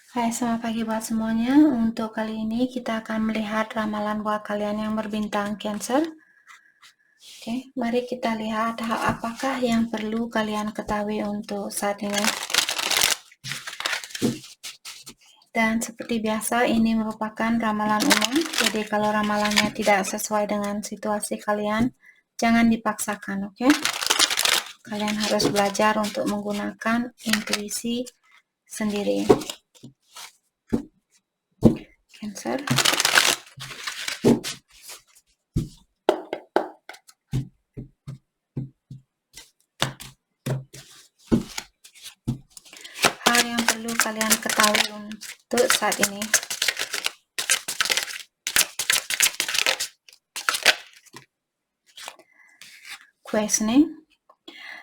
Hai, selamat pagi buat semuanya. Untuk kali ini kita akan melihat ramalan buat kalian yang berbintang Cancer. Oke, mari kita lihat hal apakah yang perlu kalian ketahui untuk saat ini. Dan seperti biasa, ini merupakan ramalan umum. Jadi kalau ramalannya tidak sesuai dengan situasi kalian, jangan dipaksakan, oke? Kalian harus belajar untuk menggunakan intuisi sendiri. Cancer. Hal yang perlu kalian ketahui untuk saat ini. Questioning.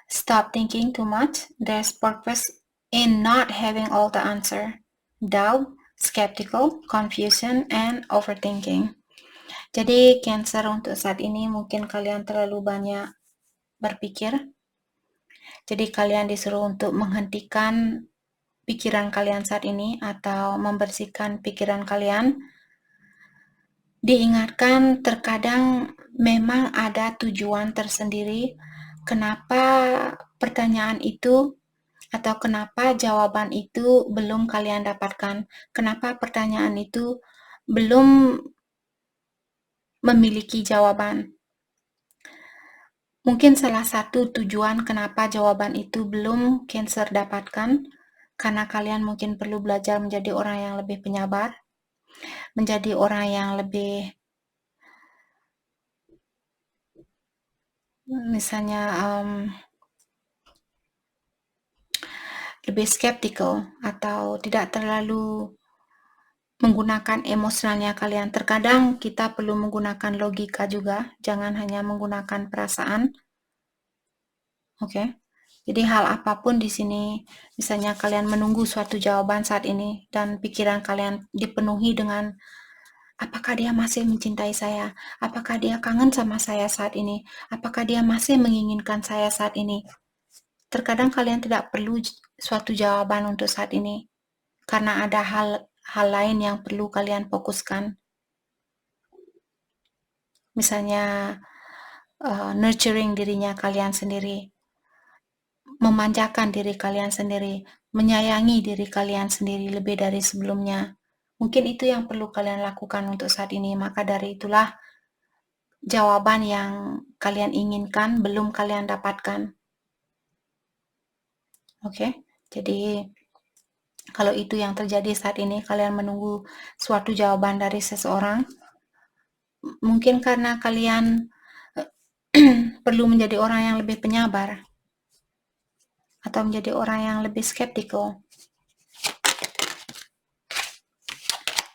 Stop thinking too much. There's purpose in not having all the answer. Doubt, skeptical, confusion, and overthinking. Jadi Cancer untuk saat ini mungkin kalian terlalu banyak berpikir. Jadi kalian disuruh untuk menghentikan pikiran kalian saat ini atau membersihkan pikiran kalian. Diingatkan terkadang memang ada tujuan tersendiri kenapa pertanyaan itu atau kenapa jawaban itu belum kalian dapatkan, kenapa pertanyaan itu belum memiliki jawaban. Mungkin salah satu tujuan kenapa jawaban itu belum Cancer dapatkan, karena kalian mungkin perlu belajar menjadi orang yang lebih penyabar, menjadi orang yang lebih misalnya lebih skeptical atau tidak terlalu menggunakan emosionalnya kalian. Terkadang kita perlu menggunakan logika juga, jangan hanya menggunakan perasaan. Oke. Jadi hal apapun di sini, misalnya kalian menunggu suatu jawaban saat ini dan pikiran kalian dipenuhi dengan apakah dia masih mencintai saya? Apakah dia kangen sama saya saat ini? Apakah dia masih menginginkan saya saat ini? Terkadang kalian tidak perlu suatu jawaban untuk saat ini karena ada hal lain yang perlu kalian fokuskan. Misalnya nurturing dirinya kalian sendiri, memanjakan diri kalian sendiri, menyayangi diri kalian sendiri lebih dari sebelumnya. Mungkin itu yang perlu kalian lakukan untuk saat ini. Maka dari itulah jawaban yang kalian inginkan belum kalian dapatkan. Oke, jadi kalau itu yang terjadi saat ini, kalian menunggu suatu jawaban dari seseorang, mungkin karena kalian perlu menjadi orang yang lebih penyabar atau menjadi orang yang lebih skeptikal.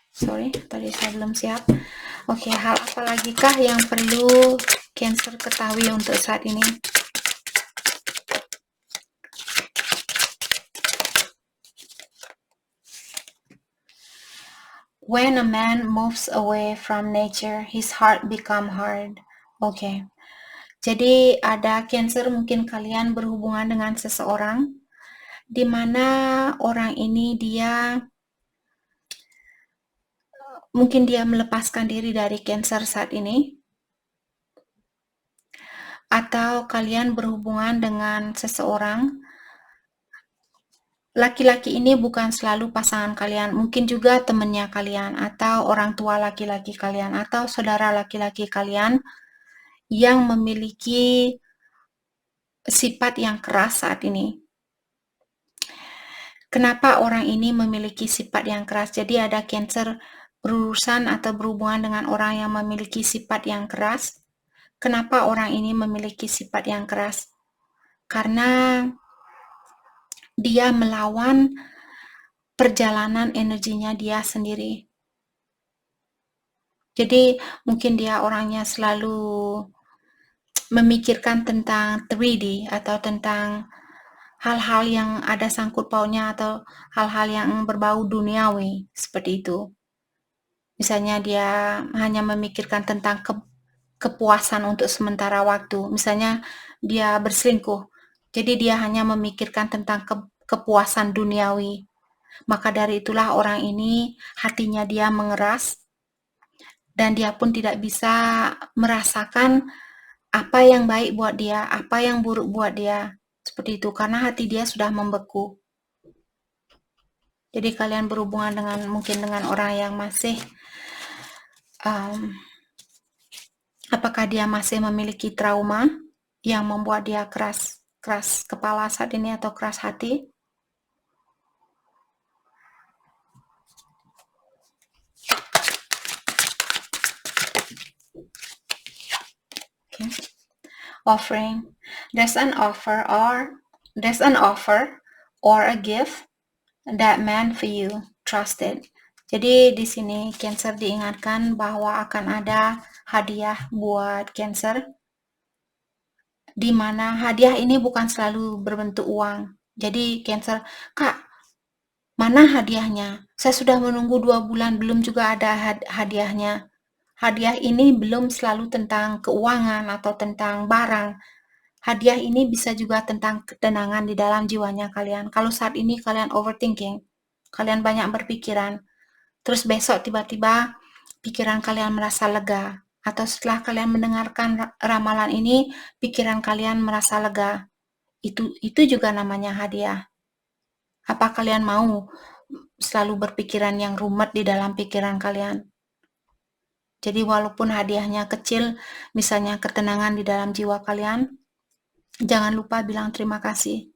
Sorry, tadi saya belum siap. Oke, hal apa lagi kah yang perlu Cancer ketahui untuk saat ini? When a man moves away from nature, his heart become hard. Oke. Jadi ada Cancer, mungkin kalian berhubungan dengan seseorang di mana orang ini mungkin dia melepaskan diri dari Cancer saat ini, atau kalian berhubungan dengan seseorang. Laki-laki ini bukan selalu pasangan kalian, mungkin juga temannya kalian, atau orang tua laki-laki kalian, atau saudara laki-laki kalian yang memiliki sifat yang keras saat ini. Kenapa orang ini memiliki sifat yang keras? Jadi ada Cancer berurusan atau berhubungan dengan orang yang memiliki sifat yang keras. Kenapa orang ini memiliki sifat yang keras? Karena dia melawan perjalanan energinya dia sendiri. Jadi mungkin dia orangnya selalu memikirkan tentang 3D atau tentang hal-hal yang ada sangkut pautnya atau hal-hal yang berbau duniawi seperti itu. Misalnya dia hanya memikirkan tentang kepuasan untuk sementara waktu. Misalnya dia berselingkuh, jadi dia hanya memikirkan tentang kepuasan duniawi. Maka dari itulah orang ini hatinya dia mengeras dan dia pun tidak bisa merasakan apa yang baik buat dia, apa yang buruk buat dia. Seperti itu, karena hati dia sudah membeku. Jadi kalian berhubungan mungkin dengan orang yang masih apakah dia masih memiliki trauma yang membuat dia keras kepala saat ini atau keras hati? Okay. Offering. There's an offer or a gift that meant for you. Trust it. Jadi di sini Cancer diingatkan bahwa akan ada hadiah buat Cancer, di mana hadiah ini bukan selalu berbentuk uang. Jadi Cancer, Kak, mana hadiahnya? Saya sudah menunggu 2 bulan, belum juga ada hadiahnya. Hadiah ini belum selalu tentang keuangan atau tentang barang. Hadiah ini bisa juga tentang ketenangan di dalam jiwanya kalian. Kalau saat ini kalian overthinking, kalian banyak berpikiran, terus besok tiba-tiba pikiran kalian merasa lega, atau setelah kalian mendengarkan ramalan ini, pikiran kalian merasa lega. Itu juga namanya hadiah. Apa kalian mau selalu berpikiran yang rumet di dalam pikiran kalian? Jadi walaupun hadiahnya kecil, misalnya ketenangan di dalam jiwa kalian, jangan lupa bilang terima kasih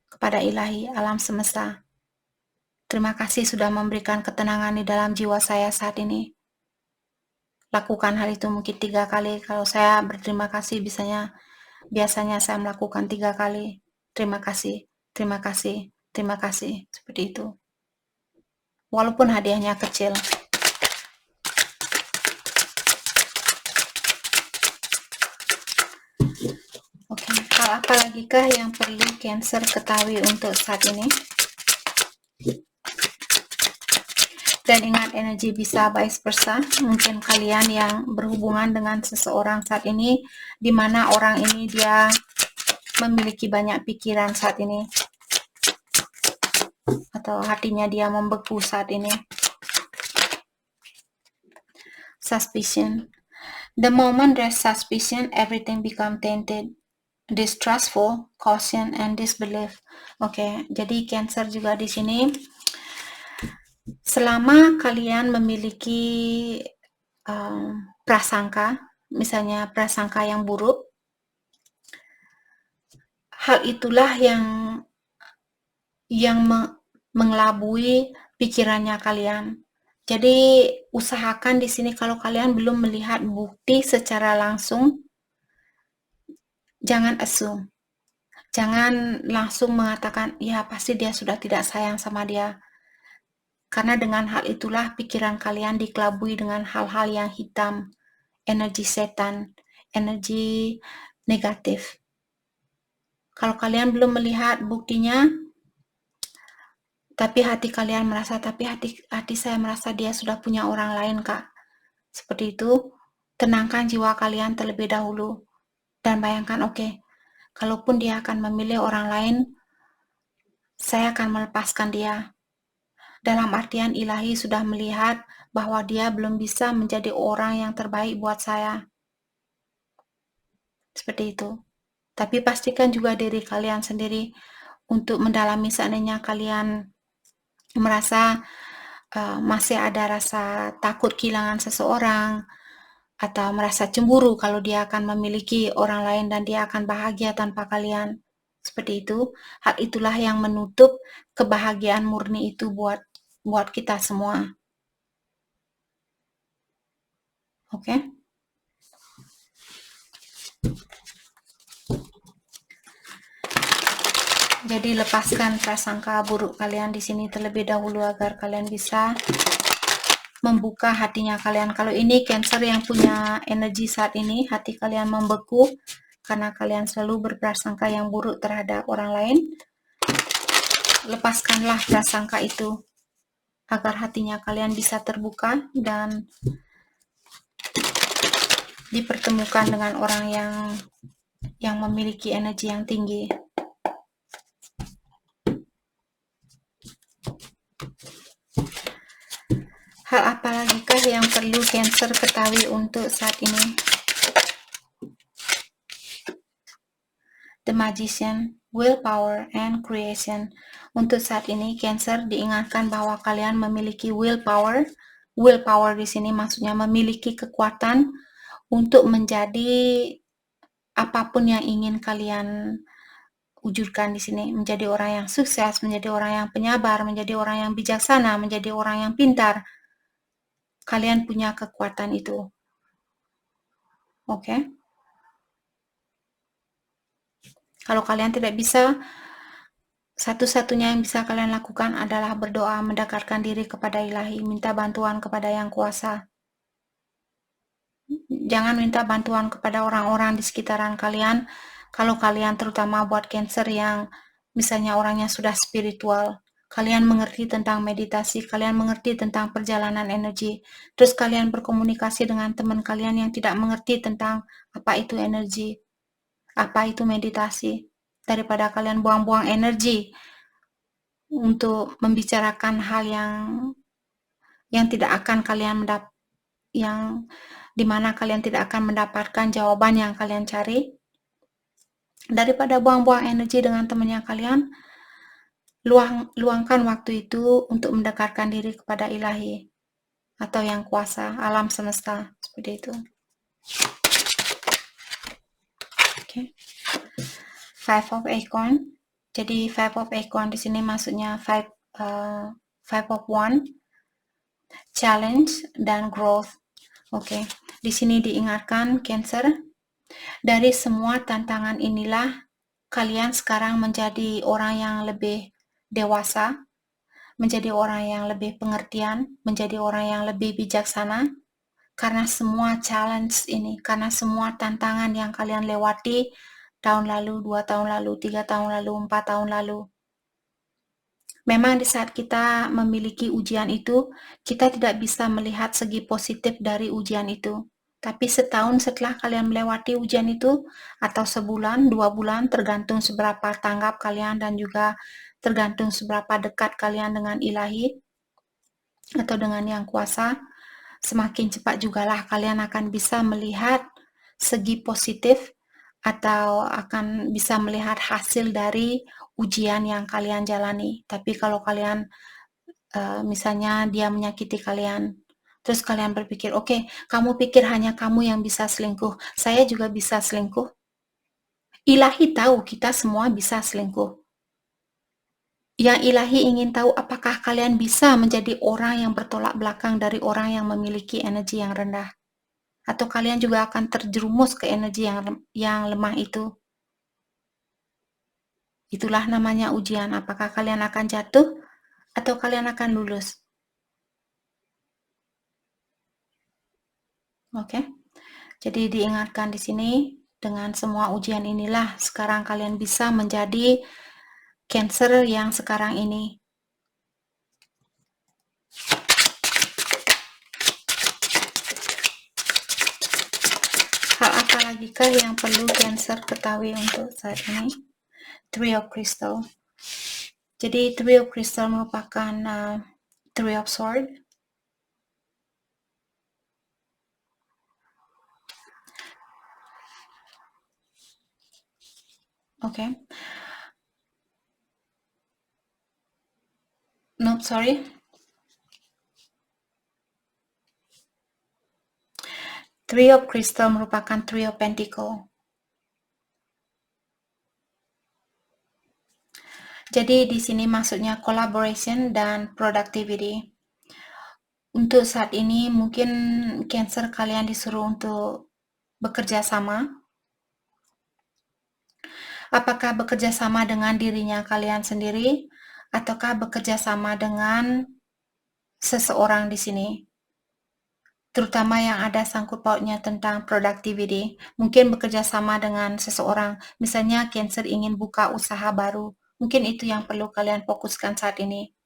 kepada ilahi, alam semesta. Terima kasih sudah memberikan ketenangan di dalam jiwa saya saat ini. Lakukan hal itu mungkin 3 kali. Kalau saya berterima kasih, biasanya saya melakukan 3 kali. Terima kasih, terima kasih, terima kasih. Seperti itu. Walaupun hadiahnya kecil. Oke, hal apa lagi kah yang perlu Cancer ketahui untuk saat ini? Dan ingat, energi bisa vice versa. Mungkin kalian yang berhubungan dengan seseorang saat ini, di mana orang ini dia memiliki banyak pikiran saat ini, atau hatinya dia membeku saat ini. Suspicion. The moment there's suspicion, everything become tainted. Distrustful, caution, and disbelief. Oke, jadi Cancer juga di sini, selama kalian memiliki prasangka, misalnya prasangka yang buruk, hal itulah yang mengelabui pikirannya kalian. Jadi usahakan di sini kalau kalian belum melihat bukti secara langsung, jangan assume. Jangan langsung mengatakan, ya pasti dia sudah tidak sayang sama dia. Karena dengan hal itulah pikiran kalian dikelabui dengan hal-hal yang hitam, energi setan, energi negatif. Kalau kalian belum melihat buktinya, tapi hati kalian merasa, tapi hati saya merasa dia sudah punya orang lain, Kak. Seperti itu, tenangkan jiwa kalian terlebih dahulu. Dan bayangkan, oke, kalaupun dia akan memilih orang lain, saya akan melepaskan dia. Dalam artian ilahi sudah melihat bahwa dia belum bisa menjadi orang yang terbaik buat saya. Seperti itu. Tapi pastikan juga diri kalian sendiri untuk mendalami seandainya kalian merasa masih ada rasa takut kehilangan seseorang, atau merasa cemburu kalau dia akan memiliki orang lain dan dia akan bahagia tanpa kalian. Seperti itu. Hal itulah yang menutup kebahagiaan murni itu buat kita semua. Oke? Jadi lepaskan prasangka buruk kalian di sini terlebih dahulu agar kalian bisa membuka hatinya kalian. Kalau ini Cancer yang punya energi saat ini, hati kalian membeku karena kalian selalu berprasangka yang buruk terhadap orang lain. Lepaskanlah prasangka itu agar hatinya kalian bisa terbuka dan dipertemukan dengan orang yang memiliki energi yang tinggi. Hal apalagikah yang perlu Cancer ketahui untuk saat ini? The Magician, Willpower, and Creation. Untuk saat ini, Cancer diingatkan bahwa kalian memiliki willpower. Willpower di sini maksudnya memiliki kekuatan untuk menjadi apapun yang ingin kalian wujudkan di sini. Menjadi orang yang sukses, menjadi orang yang penyabar, menjadi orang yang bijaksana, menjadi orang yang pintar. Kalian punya kekuatan itu. Oke? Kalau kalian tidak bisa, satu-satunya yang bisa kalian lakukan adalah berdoa, mendekatkan diri kepada Ilahi, minta bantuan kepada Yang Kuasa. Jangan minta bantuan kepada orang-orang di sekitaran kalian, kalau kalian terutama buat Cancer yang misalnya orangnya sudah spiritual, kalian mengerti tentang meditasi, kalian mengerti tentang perjalanan energi, terus kalian berkomunikasi dengan teman kalian yang tidak mengerti tentang apa itu energi, apa itu meditasi, daripada kalian buang-buang energi untuk membicarakan hal yang tidak akan kalian yang dimana kalian tidak akan mendapatkan jawaban yang kalian cari. Daripada buang-buang energi dengan temannya kalian, luangkan waktu itu untuk mendekatkan diri kepada Ilahi atau Yang Kuasa, alam semesta, seperti itu. Okay. Five of Acorn. Jadi Five of Acorn di sini maksudnya Five of One, challenge dan growth. Oke, di sini diingatkan Cancer, dari semua tantangan inilah kalian sekarang menjadi orang yang lebih dewasa, menjadi orang yang lebih pengertian, menjadi orang yang lebih bijaksana, karena semua challenge ini, karena semua tantangan yang kalian lewati tahun lalu, 2 tahun lalu, 3 tahun lalu, 4 tahun lalu. Memang di saat kita memiliki ujian itu, kita tidak bisa melihat segi positif dari ujian itu. Tapi setahun setelah kalian melewati ujian itu, atau sebulan, 2 bulan, tergantung seberapa tanggap kalian dan juga tergantung seberapa dekat kalian dengan Ilahi atau dengan Yang Kuasa, semakin cepat jugalah kalian akan bisa melihat segi positif atau akan bisa melihat hasil dari ujian yang kalian jalani. Tapi kalau kalian misalnya dia menyakiti kalian, terus kalian berpikir, oke, kamu pikir hanya kamu yang bisa selingkuh, saya juga bisa selingkuh. Ilahi tahu kita semua bisa selingkuh. Yang Ilahi ingin tahu apakah kalian bisa menjadi orang yang bertolak belakang dari orang yang memiliki energi yang rendah. Atau kalian juga akan terjerumus ke energi yang lemah itu. Itulah namanya ujian. Apakah kalian akan jatuh atau kalian akan lulus? Oke. Jadi diingatkan di sini, dengan semua ujian inilah sekarang kalian bisa menjadi Cancer yang sekarang ini. Hal apa lagikah yang perlu Cancer ketahui untuk saat ini? Three of Crystal. Jadi Three of Crystal merupakan Three of Sword. Oke. No, sorry. Three of Crystal merupakan Three of Pentacle. Jadi di sini maksudnya collaboration dan productivity. Untuk saat ini mungkin Cancer kalian disuruh untuk bekerja sama. Apakah bekerja sama dengan dirinya kalian sendiri ataukah bekerja sama dengan seseorang di sini? Terutama yang ada sangkut pautnya tentang productivity. Mungkin bekerja sama dengan seseorang. Misalnya Cancer ingin buka usaha baru. Mungkin itu yang perlu kalian fokuskan saat ini.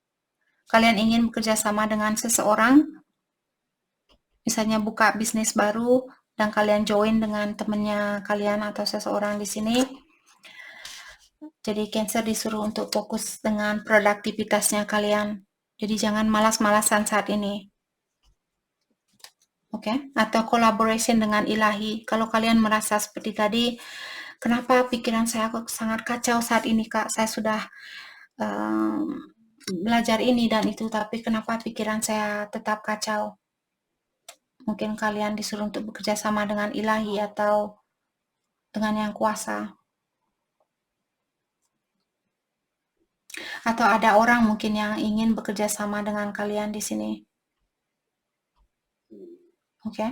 Kalian ingin bekerja sama dengan seseorang, misalnya buka bisnis baru dan kalian join dengan temannya kalian atau seseorang di sini. Jadi Cancer disuruh untuk fokus dengan produktivitasnya kalian. Jadi jangan malas-malasan saat ini. Oke, atau collaboration dengan ilahi. Kalau kalian merasa seperti tadi, kenapa pikiran saya kok sangat kacau saat ini, Kak? Saya sudah belajar ini dan itu, tapi kenapa pikiran saya tetap kacau? Mungkin kalian disuruh untuk bekerja sama dengan ilahi atau dengan yang kuasa. Atau ada orang mungkin yang ingin bekerja sama dengan kalian di sini. Oke.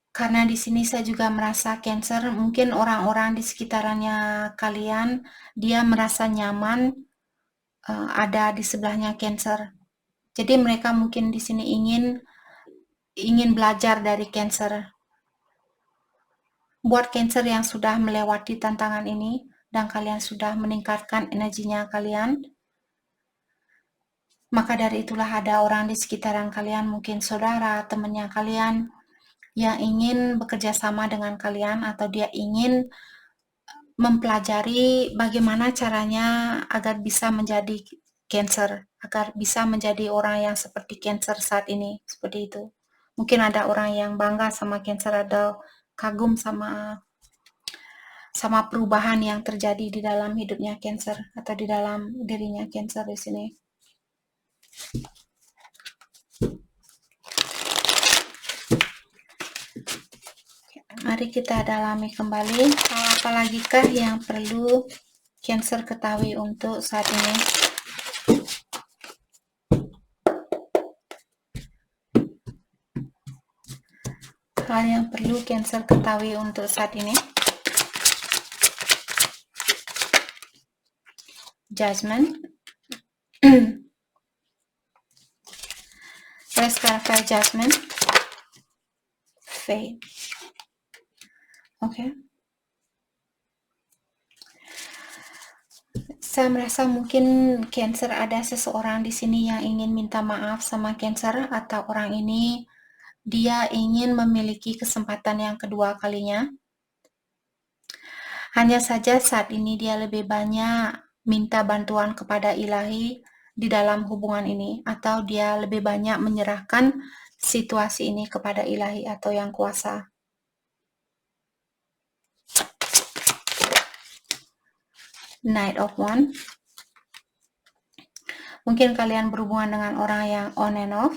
Karena di sini saya juga merasa Cancer, mungkin orang-orang di sekitarannya kalian, dia merasa nyaman ada di sebelahnya Cancer. Jadi mereka mungkin di sini ingin belajar dari Cancer. Buat Cancer yang sudah melewati tantangan ini dan kalian sudah meningkatkan energinya kalian, maka dari itulah ada orang di sekitaran kalian, mungkin saudara, temannya kalian, yang ingin bekerja sama dengan kalian atau dia ingin mempelajari bagaimana caranya agar bisa menjadi Cancer, agar bisa menjadi orang yang seperti Cancer saat ini, seperti itu. Mungkin ada orang yang bangga sama Cancer atau kagum sama perubahan yang terjadi di dalam hidupnya Cancer atau di dalam dirinya Cancer di sini. Mari kita dalami kembali, hal apa lagi kah yang perlu Cancer ketahui untuk saat ini? Hal yang perlu Cancer ketahui untuk saat ini. Judgment. Let's clarify judgment. Faith. Okay. Saya merasa mungkin Cancer ada seseorang di sini yang ingin minta maaf sama Cancer, atau orang ini dia ingin memiliki kesempatan yang kedua kalinya. Hanya saja saat ini dia lebih banyak minta bantuan kepada ilahi di dalam hubungan ini, atau dia lebih banyak menyerahkan situasi ini kepada ilahi atau yang kuasa. Knight of Wands. Mungkin kalian berhubungan dengan orang yang on and off,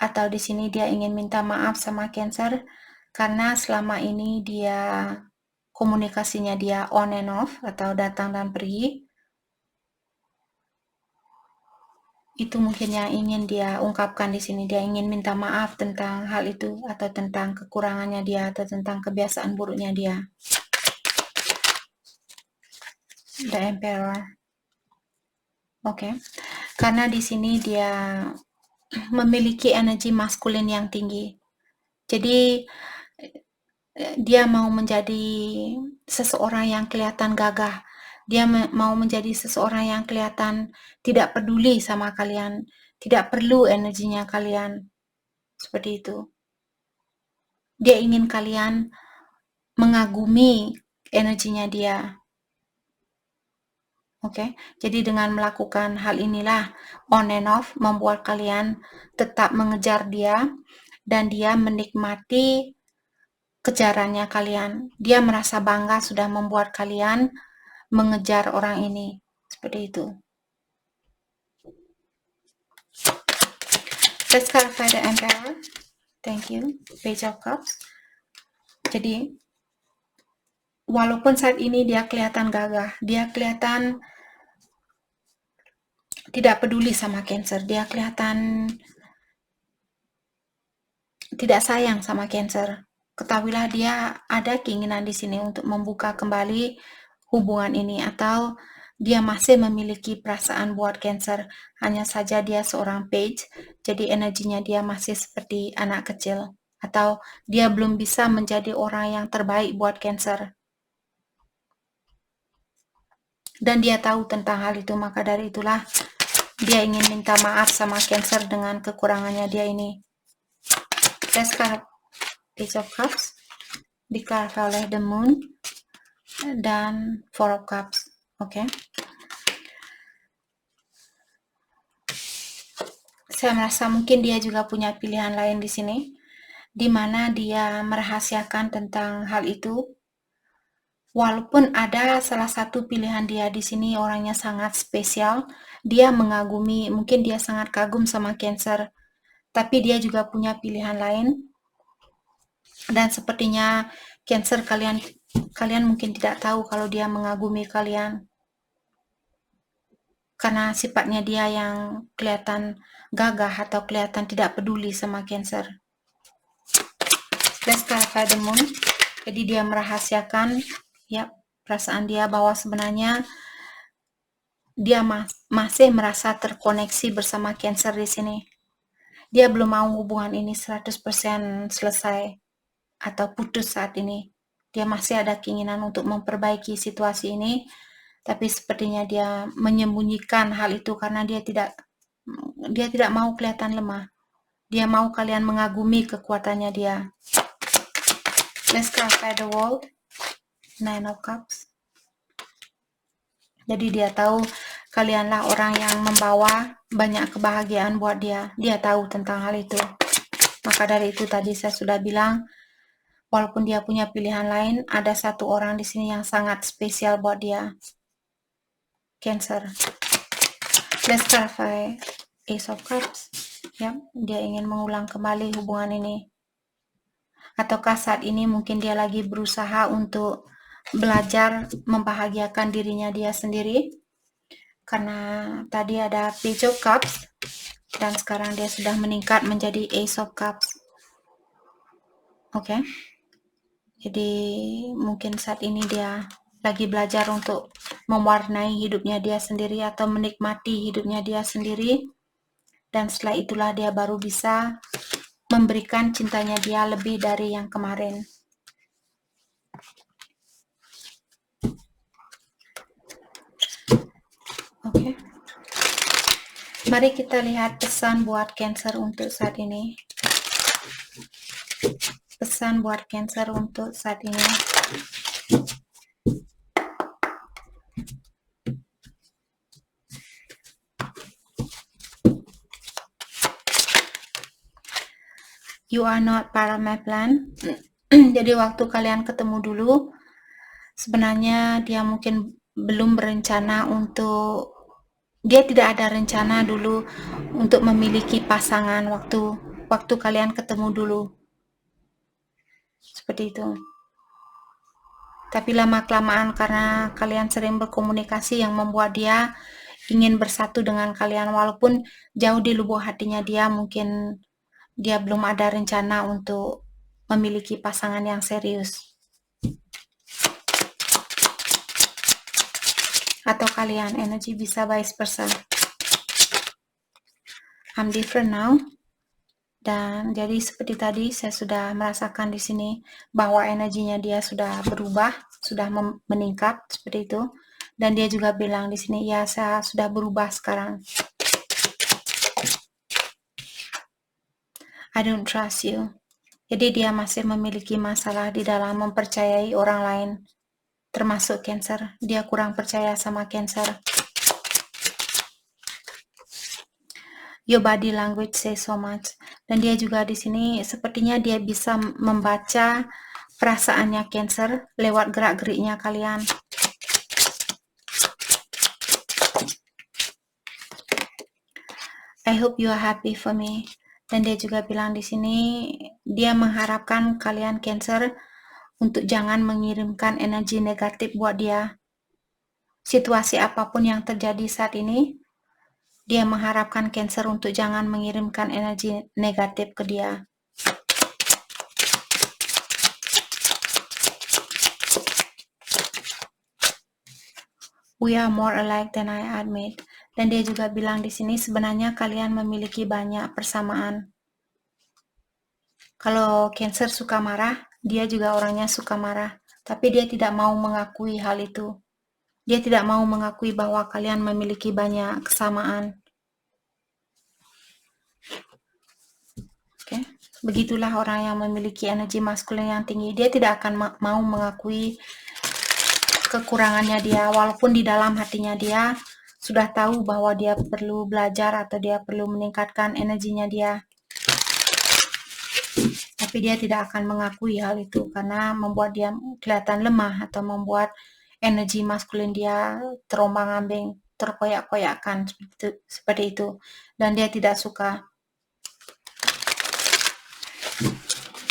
atau di sini dia ingin minta maaf sama Cancer karena selama ini dia komunikasinya dia on and off atau datang dan pergi. Itu mungkin yang ingin dia ungkapkan di sini. Dia ingin minta maaf tentang hal itu, atau tentang kekurangannya dia, atau tentang kebiasaan buruknya dia. The Emperor. Oke. Karena di sini dia memiliki energi maskulin yang tinggi. Jadi dia mau menjadi seseorang yang kelihatan gagah. Dia mau menjadi seseorang yang kelihatan tidak peduli sama kalian, tidak perlu energinya kalian. Seperti itu. Dia ingin kalian mengagumi energinya dia. Oke, jadi dengan melakukan hal inilah on and off membuat kalian tetap mengejar dia, dan dia menikmati kejarannya kalian. Dia merasa bangga sudah membuat kalian mengejar orang ini. Seperti itu. Let's clarify the Emperor. Thank you. Page of Cups. Jadi, walaupun saat ini dia kelihatan gagah, dia kelihatan tidak peduli sama Cancer, dia kelihatan tidak sayang sama Cancer. Ketahuilah dia ada keinginan di sini untuk membuka kembali hubungan ini, atau dia masih memiliki perasaan buat Cancer. Hanya saja dia seorang page, jadi energinya dia masih seperti anak kecil, atau dia belum bisa menjadi orang yang terbaik buat Cancer. Dan dia tahu tentang hal itu, maka dari itulah dia ingin minta maaf sama Cancer dengan kekurangannya dia ini. Let's clarify Page of Cups, diklarify oleh The Moon dan Four of Cups. Oke. Saya merasa mungkin dia juga punya pilihan lain di sini, di mana dia merahasiakan tentang hal itu. Walaupun ada salah satu pilihan dia di sini orangnya sangat spesial, dia mengagumi, mungkin dia sangat kagum sama Cancer, tapi dia juga punya pilihan lain. Dan sepertinya Cancer kalian mungkin tidak tahu kalau dia mengagumi kalian. Karena sifatnya dia yang kelihatan gagah atau kelihatan tidak peduli sama Cancer. Let's clarify the moon. Jadi dia merahasiakan ya perasaan dia bahwa sebenarnya dia masih merasa terkoneksi bersama Cancer di sini. Dia belum mau hubungan ini 100% selesai atau putus saat ini. Dia masih ada keinginan untuk memperbaiki situasi ini, tapi sepertinya dia menyembunyikan hal itu karena dia tidak mau kelihatan lemah. Dia mau kalian mengagumi kekuatannya dia. Let's clarify the world. Nine of Cups. Jadi dia tahu kalianlah orang yang membawa banyak kebahagiaan buat dia. Dia tahu tentang hal itu. Maka dari itu tadi saya sudah bilang, walaupun dia punya pilihan lain, ada satu orang di sini yang sangat spesial buat dia. Cancer. Let's clarify Ace of Cups. Ya, dia ingin mengulang kembali hubungan ini. Ataukah saat ini mungkin dia lagi berusaha untuk belajar membahagiakan dirinya dia sendiri, karena tadi ada Page of Cups dan sekarang dia sudah meningkat menjadi Ace of Cups. Oke. Jadi mungkin saat ini dia lagi belajar untuk mewarnai hidupnya dia sendiri atau menikmati hidupnya dia sendiri, dan setelah itulah dia baru bisa memberikan cintanya dia lebih dari yang kemarin. Oke. Mari kita lihat pesan buat Cancer untuk saat ini. Pesan buat Cancer untuk saat ini. You are not part of my plan. Jadi waktu kalian ketemu dulu, sebenarnya dia mungkin belum berencana untuk, dia tidak ada rencana dulu untuk memiliki pasangan waktu kalian ketemu dulu. Seperti itu. Tapi lama-kelamaan karena kalian sering berkomunikasi yang membuat dia ingin bersatu dengan kalian, walaupun jauh di lubuk hatinya dia mungkin dia belum ada rencana untuk memiliki pasangan yang serius. Atau kalian, energi bisa vice versa. I'm different now. Dan jadi seperti tadi saya sudah merasakan di sini bahwa energinya dia sudah berubah, sudah meningkat seperti itu. Dan dia juga bilang di sini, ya saya sudah berubah sekarang. I don't trust you. Jadi dia masih memiliki masalah di dalam mempercayai orang lain, termasuk Cancer. Dia kurang percaya sama Cancer. Your body language says so much. Dan dia juga di sini sepertinya dia bisa membaca perasaannya Cancer lewat gerak-geriknya kalian. I hope you are happy for me. Dan dia juga bilang di sini dia mengharapkan kalian Cancer untuk jangan mengirimkan energi negatif buat dia. Situasi apapun yang terjadi saat ini, dia mengharapkan Cancer untuk jangan mengirimkan energi negatif ke dia. We are more alike than I admit. Dan dia juga bilang di sini sebenarnya kalian memiliki banyak persamaan. Kalau Cancer suka marah, dia juga orangnya suka marah. Tapi dia tidak mau mengakui hal itu. Dia tidak mau mengakui bahwa kalian memiliki banyak kesamaan. Oke, begitulah orang yang memiliki energi maskulin yang tinggi. Dia tidak akan mau mengakui kekurangannya dia, walaupun di dalam hatinya dia sudah tahu bahwa dia perlu belajar atau dia perlu meningkatkan energinya dia. Tapi dia tidak akan mengakui hal itu karena membuat dia kelihatan lemah atau membuat energi maskulin dia terombang-ambing, terkoyak-koyakkan seperti itu. Dan dia tidak suka.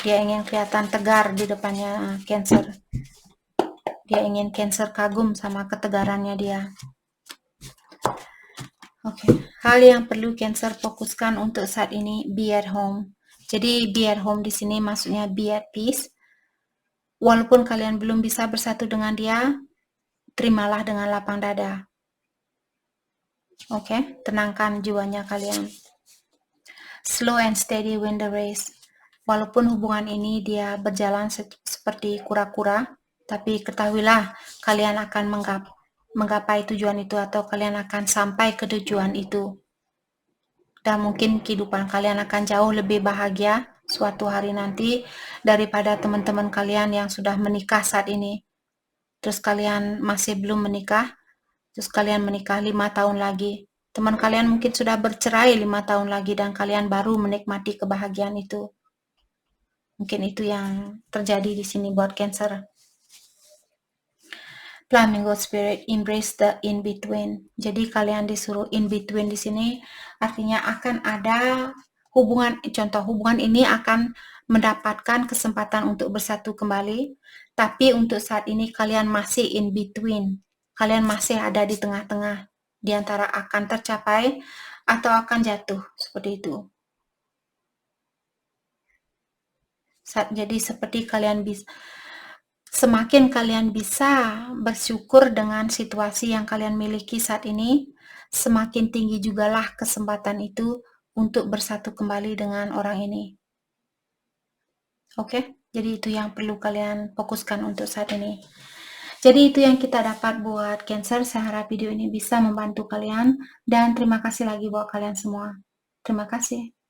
Dia ingin kelihatan tegar di depannya Cancer. Dia ingin Cancer kagum sama ketegarannya dia. Oke, hal yang perlu Cancer fokuskan untuk saat ini, be at home. Jadi be at home di sini maksudnya be at peace. Walaupun kalian belum bisa bersatu dengan dia, terimalah dengan lapang dada. Oke, tenangkan jiwanya kalian. Slow and steady win the race. Walaupun hubungan ini dia berjalan seperti kura-kura, tapi ketahuilah kalian akan menggapai tujuan itu atau kalian akan sampai ke tujuan itu. Dan mungkin kehidupan kalian akan jauh lebih bahagia suatu hari nanti daripada teman-teman kalian yang sudah menikah saat ini. Terus kalian masih belum menikah, terus kalian menikah 5 tahun lagi. Teman kalian mungkin sudah bercerai 5 tahun lagi dan kalian baru menikmati kebahagiaan itu. Mungkin itu yang terjadi di sini buat Cancer. Flamingo Spirit, embrace the in-between. Jadi kalian disuruh in-between di sini, artinya akan ada hubungan, contoh hubungan ini akan mendapatkan kesempatan untuk bersatu kembali, tapi untuk saat ini kalian masih in-between. Kalian masih ada di tengah-tengah, di antara akan tercapai atau akan jatuh, seperti itu. Jadi seperti kalian bisa, semakin kalian bisa bersyukur dengan situasi yang kalian miliki saat ini, semakin tinggi jugalah kesempatan itu untuk bersatu kembali dengan orang ini. Oke, jadi itu yang perlu kalian fokuskan untuk saat ini. Jadi itu yang kita dapat buat Cancer. Saya harap video ini bisa membantu kalian dan terima kasih lagi buat kalian semua. Terima kasih.